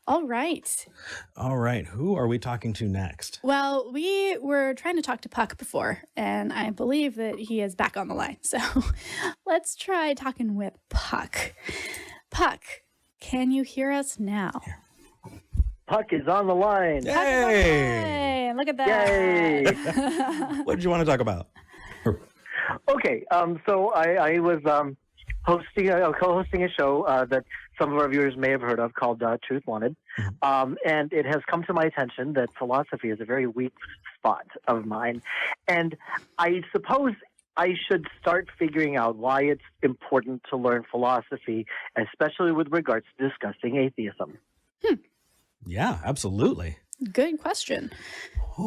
All right. All right. Who are we talking to next? Well, we were trying to talk to Puck before, and I believe that he is back on the line. So let's try talking with Puck. Puck, can you hear us now? Puck is on the line. Yay! Look at that. Yay! What did you want to talk about? Okay, so I was co-hosting a show that some of our viewers may have heard of called Truth Wanted. And it has come to my attention that philosophy is a very weak spot of mine. And I suppose I should start figuring out why it's important to learn philosophy, especially with regards to discussing atheism. Yeah, absolutely. Good question. Do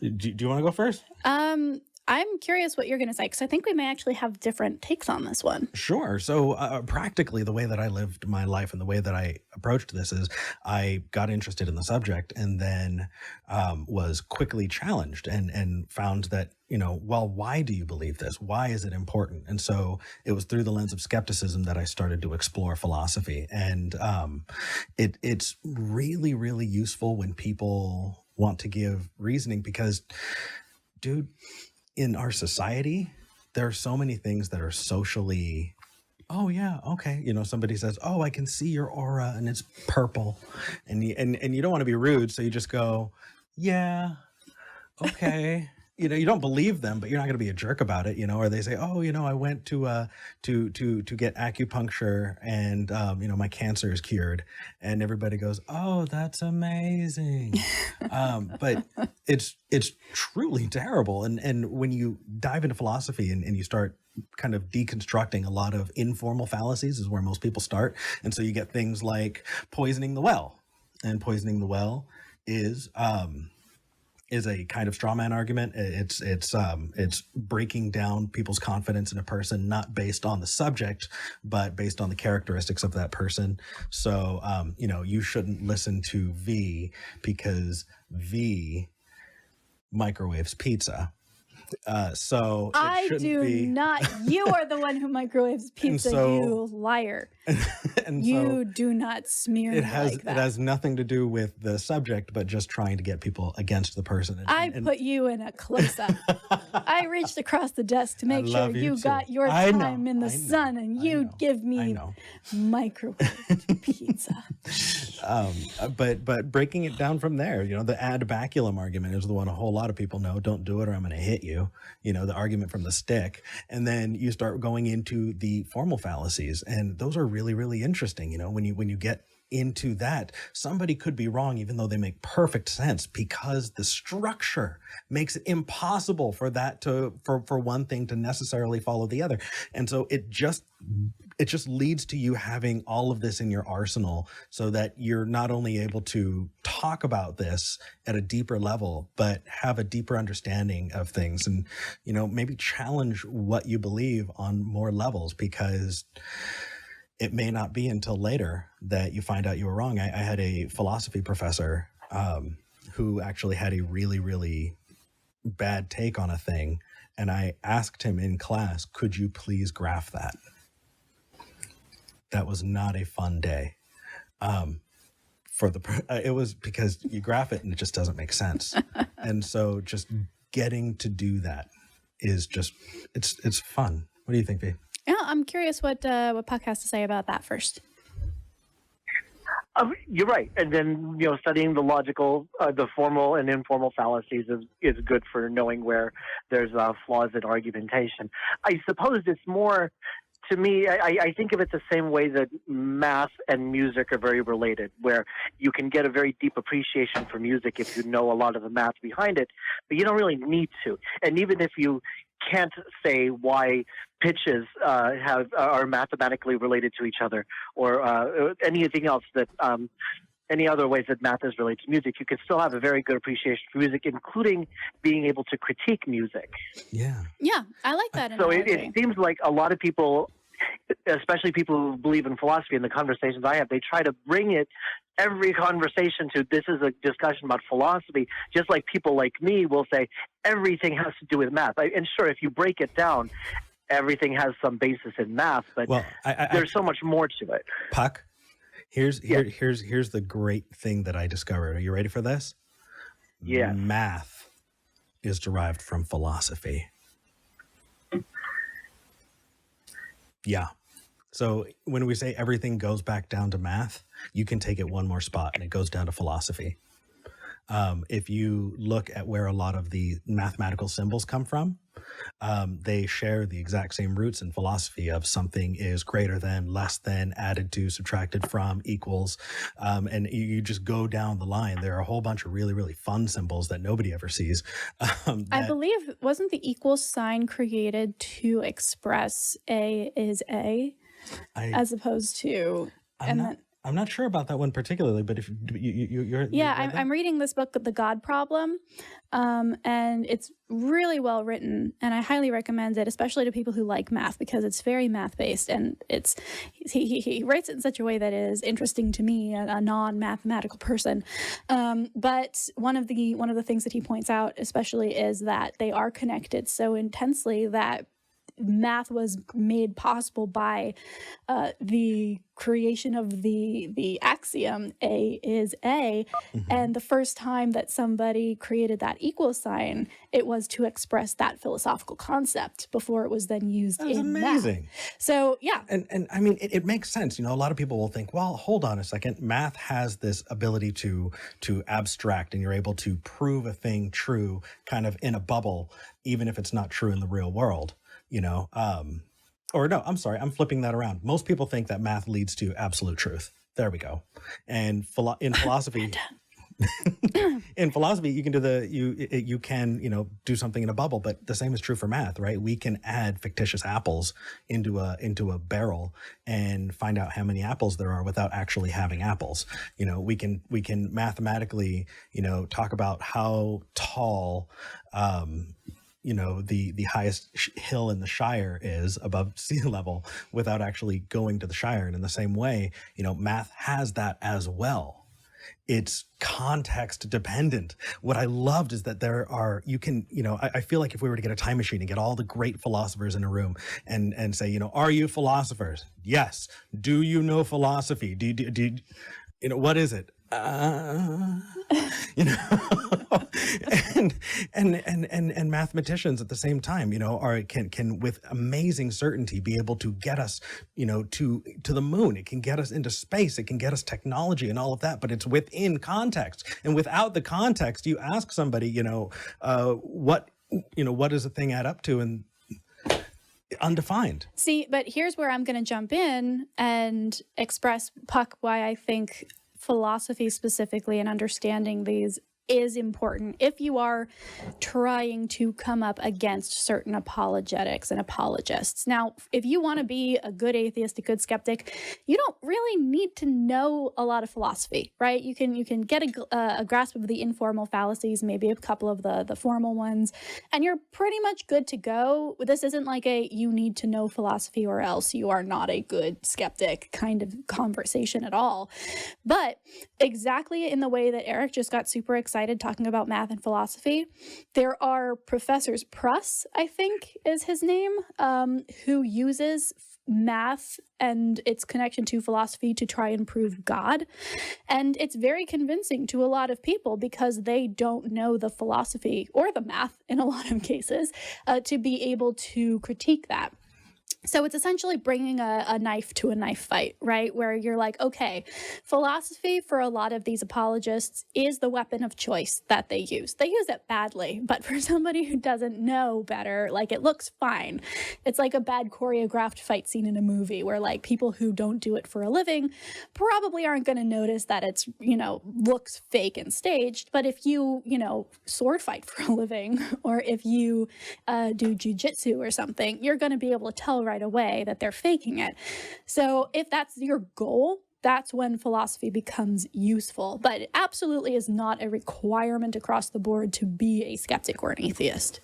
you want to go first? I'm curious what you're going to say, because I think we may actually have different takes on this one. Sure. So practically the way that I lived my life and the way that I approached this is I got interested in the subject and then was quickly challenged and found that, well, why do you believe this? Why is it important? And so it was through the lens of skepticism that I started to explore philosophy. And it's really, really useful when people want to give reasoning because, dude, in our society, there are so many things that are socially, oh yeah, okay. Somebody says, oh, I can see your aura and it's purple. And you don't want to be rude. So you just go, yeah, okay. You don't believe them, but you're not going to be a jerk about it, or they say, oh, I went to get acupuncture and, my cancer is cured. And everybody goes, oh, that's amazing. But it's truly terrible. And when you dive into philosophy and you start kind of deconstructing a lot of informal fallacies is where most people start. And so you get things like poisoning the well. And poisoning the well is a kind of straw man argument. It's breaking down people's confidence in a person, not based on the subject, but based on the characteristics of that person. So, you shouldn't listen to V because V microwaves pizza. So I do not. You are the one who microwaves pizza, you liar. And you do not smear it like that. It has nothing to do with the subject, but just trying to get people against the person. I put you in a close-up. I reached across the desk to make sure you got your time in the sun, and you give me microwave pizza. But breaking it down from there, the ad baculum argument is the one a whole lot of people know. Don't do it or I'm going to hit you. The argument from the stick. And then you start going into the formal fallacies. And those are really, really interesting. When you get into that, somebody could be wrong, even though they make perfect sense because the structure makes it impossible for that for one thing to necessarily follow the other. And so it just leads to you having all of this in your arsenal so that you're not only able to talk about this at a deeper level, but have a deeper understanding of things and, maybe challenge what you believe on more levels because it may not be until later that you find out you were wrong. I had a philosophy professor who actually had a really, really bad take on a thing. And I asked him in class, could you please graph that? That was not a fun day. It was because you graph it and it just doesn't make sense. And so just getting to do that is just, it's fun. What do you think, V? Yeah, I'm curious what Puck has to say about that first. You're right. And then, studying the logical, the formal and informal fallacies is good for knowing where there's flaws in argumentation. I suppose it's more, to me, I think of it the same way that math and music are very related, where you can get a very deep appreciation for music if you know a lot of the math behind it, but you don't really need to. And even if you can't say why pitches are mathematically related to each other or anything else that any other ways that math is related to music, you can still have a very good appreciation for music, including being able to critique music. Yeah, I like that. So it seems like a lot of people, especially people who believe in philosophy, in the conversations I have, they try to bring every conversation to this is a discussion about philosophy, just like people like me will say everything has to do with math. And sure, if you break it down, everything has some basis in math, but there's so much more to it. Puck, Here's the great thing that I discovered. Are you ready for this? Yeah. Math is derived from philosophy. Yeah. So when we say everything goes back down to math, you can take it one more spot and it goes down to philosophy. If you look at where a lot of the mathematical symbols come from, they share the exact same roots in philosophy of something is greater than, less than, added to, subtracted from, equals. And you just go down the line. There are a whole bunch of really, really fun symbols that nobody ever sees. I believe, wasn't the equal sign created to express A is A, as opposed to... I'm not sure about that one particularly, but if you're I'm reading this book, The God Problem, and it's really well written, and I highly recommend it, especially to people who like math, because it's very math based, and he writes it in such a way that is interesting to me, a non-mathematical person. But one of the things that he points out, especially, is that they are connected so intensely that math was made possible by the creation of the axiom A is A. Mm-hmm. And the first time that somebody created that equal sign, it was to express that philosophical concept before it was then used in amazing. math. So yeah. And I mean, it makes sense. You know, a lot of people will think, well, hold on a second. Math has this ability to abstract, and you're able to prove a thing true kind of in a bubble, even if it's not true in the real world. You know, or no, I'm sorry, I'm flipping that around. Most people think that math leads to absolute truth. There we go. And in philosophy, in philosophy, you can do you can, you know, do something in a bubble, but the same is true for math, right? We can add fictitious apples into a barrel and find out how many apples there are without actually having apples. You know, we can mathematically, you know, talk about how tall, you know, the highest hill in the Shire is above sea level without actually going to the Shire. And in the same way, you know, math has that as well. It's context dependent. What I loved is that I feel like if we were to get a time machine and get all the great philosophers in a room and say, you know, are you philosophers? Yes. Do you know philosophy? Do you know, what is it? You know, and mathematicians at the same time, you know, can with amazing certainty be able to get us, you know, to the moon. It can get us into space. It can get us technology and all of that, but it's within context. And without the context, you ask somebody, you know, what does a thing add up to? And undefined. See, but here's where I'm going to jump in and express, Puck, why I think philosophy specifically and understanding these is important if you are trying to come up against certain apologetics and apologists. Now, if you want to be a good atheist, a good skeptic, you don't really need to know a lot of philosophy, right? You can get a grasp of the informal fallacies, maybe a couple of the formal ones, and you're pretty much good to go. This isn't like you need to know philosophy or else you are not a good skeptic kind of conversation at all. But exactly in the way that Eric just got super excited talking about math and philosophy, there are professors, Pruss, I think is his name, who uses math and its connection to philosophy to try and prove God. And it's very convincing to a lot of people because they don't know the philosophy or the math in a lot of cases to be able to critique that. So it's essentially bringing a knife to a knife fight, right? Where you're like, okay, philosophy for a lot of these apologists is the weapon of choice that they use. They use it badly, but for somebody who doesn't know better, like it looks fine. It's like a bad choreographed fight scene in a movie where like people who don't do it for a living probably aren't going to notice that it's, you know, looks fake and staged. But if you, you know, sword fight for a living, or if you do jujitsu or something, you're going to be able to tell right away that they're faking it. So if that's your goal, that's when philosophy becomes useful. But it absolutely is not a requirement across the board to be a skeptic or an atheist.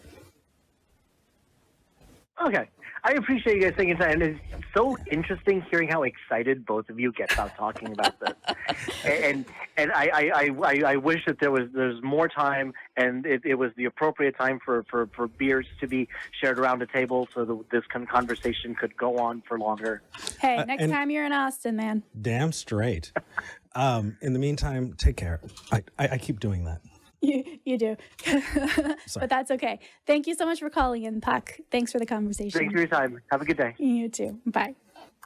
Okay. I appreciate you guys taking time. It's so interesting hearing how excited both of you get about talking about this. and and I wish that there's more time, and it was the appropriate time for beers to be shared around a table, so that this conversation could go on for longer. Hey, next time you're in Austin, man. Damn straight. In the meantime, take care. I keep doing that. You do. But that's okay. Thank you so much for calling in, Puck. Thanks for the conversation. Thanks for your time. Have a good day. You too. Bye.